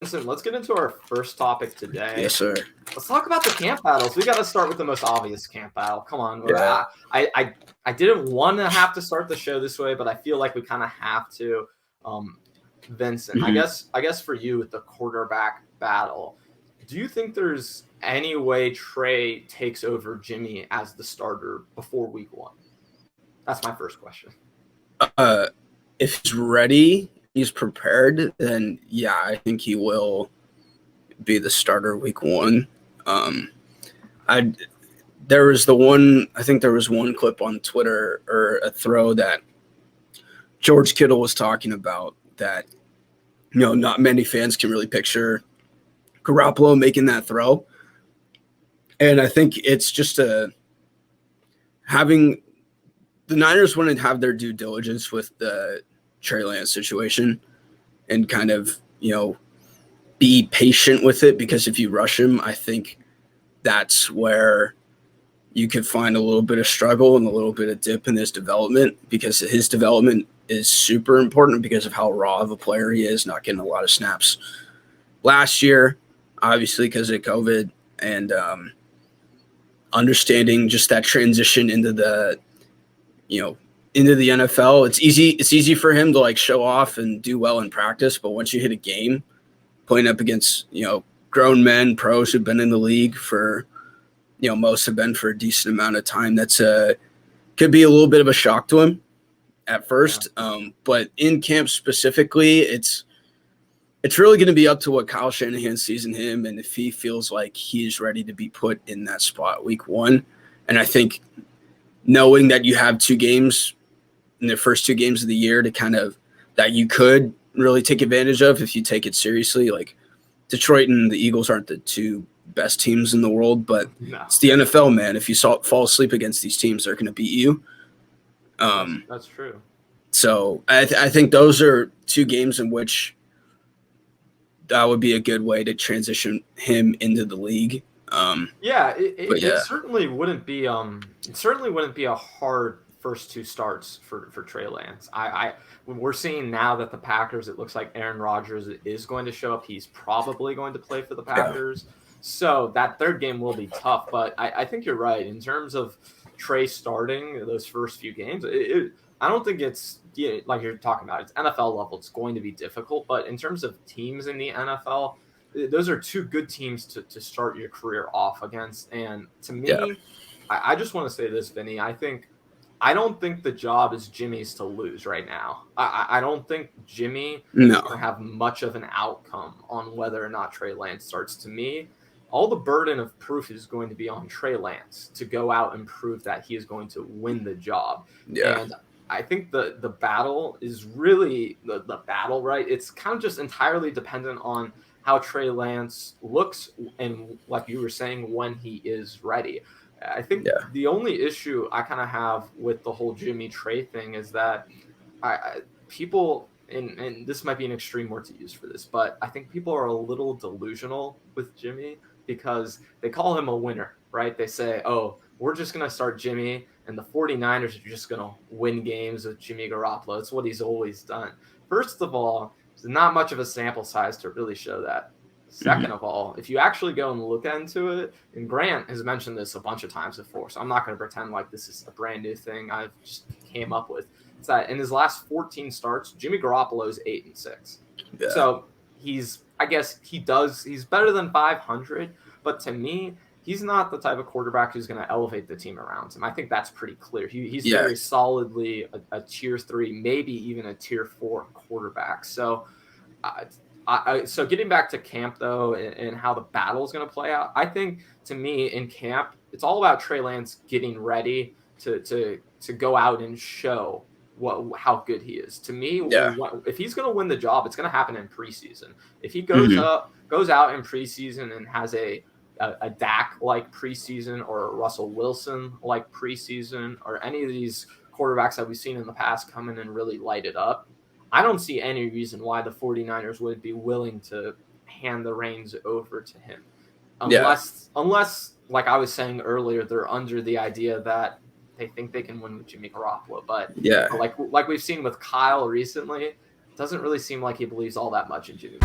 Vincent, let's get into our first topic today. Yes, sir. Let's talk about the camp battles. We got to start with the most obvious camp battle. Come on. Yeah. I didn't want to have to start the show this way, but I feel like we kind of have to. Vincent, Mhm. I guess for you with the quarterback battle, do you think there's any way Trey takes over Jimmy as the starter before week 1? That's my first question. If he's ready, he's prepared, then yeah, I think he will be the starter week 1. I think there was one clip on Twitter or a throw that George Kittle was talking about that, not many fans can really picture Garoppolo making that throw. And I think it's just having the Niners want to have their due diligence with the Trey Lance situation and kind of, be patient with it, because if you rush him, I think that's where you could find a little bit of struggle and a little bit of dip in his development, because his development is super important because of how raw of a player he is, not getting a lot of snaps last year, obviously because of COVID, and understanding just that transition into the NFL. It's easy for him to like show off and do well in practice, but once you hit a game playing up against, grown men, pros who've been in the league for, most have been for a decent amount of time, that's could be a little bit of a shock to him at first. Yeah. But in camp specifically, it's really going to be up to what Kyle Shanahan sees in him, and if he feels like he's ready to be put in that spot week 1. And I think knowing that you have 2 games in the first 2 games of the year to kind of that you could really take advantage of if you take it seriously. Like Detroit and the Eagles aren't the 2 best teams in the world, but It's the NFL, man. If you fall asleep against these teams, they're going to beat you. That's true. So I think those are 2 games in which that would be a good way to transition him into the league. It certainly wouldn't be a hard first 2 starts for Trey Lance. We're seeing now that the Packers, it looks like Aaron Rodgers is going to show up. He's probably going to play for the Packers. Yeah. So that 3rd game will be tough, but I think you're right. In terms of Trey starting those first few games, I don't think it's like you're talking about. It's NFL level. It's going to be difficult, but in terms of teams in the NFL, those are 2 good teams to start your career off against. And to me, I just want to say this, Vinny. I don't think the job is Jimmy's to lose right now. I don't think Jimmy is going to have much of an outcome on whether or not Trey Lance starts. To me, all the burden of proof is going to be on Trey Lance to go out and prove that he is going to win the job. Yeah. And I think the battle is really the battle, right? It's kind of just entirely dependent on how Trey Lance looks and, like you were saying, when he is ready. I think the only issue I kind of have with the whole Jimmy Trey thing is that people, and this might be an extreme word to use for this, but I think people are a little delusional with Jimmy because they call him a winner, right? They say, oh, we're just going to start Jimmy, and the 49ers are just going to win games with Jimmy Garoppolo. It's what he's always done. First of all, there's not much of a sample size to really show that. Second of all, if you actually go and look into it, and Grant has mentioned this a bunch of times before, so I'm not going to pretend like this is a brand new thing I've just came up with. It's that in his last 14 starts, Jimmy Garoppolo is 8-6. Yeah. So he's better than 500, but to me, he's not the type of quarterback who's going to elevate the team around him. I think that's pretty clear. He's very solidly a tier 3, maybe even a tier 4 quarterback. So, so getting back to camp though, and how the battle is going to play out, I think to me in camp, it's all about Trey Lance getting ready to go out and show how good he is. To me, if he's going to win the job, it's going to happen in preseason. If he goes out in preseason and has a Dak like preseason or a Russell Wilson like preseason or any of these quarterbacks that we've seen in the past come in and really light it up, I don't see any reason why the 49ers would be willing to hand the reins over to him. Unless, like I was saying earlier, they're under the idea that they think they can win with Jimmy Garoppolo. But like we've seen with Kyle recently, doesn't really seem like he believes all that much in Jimmy.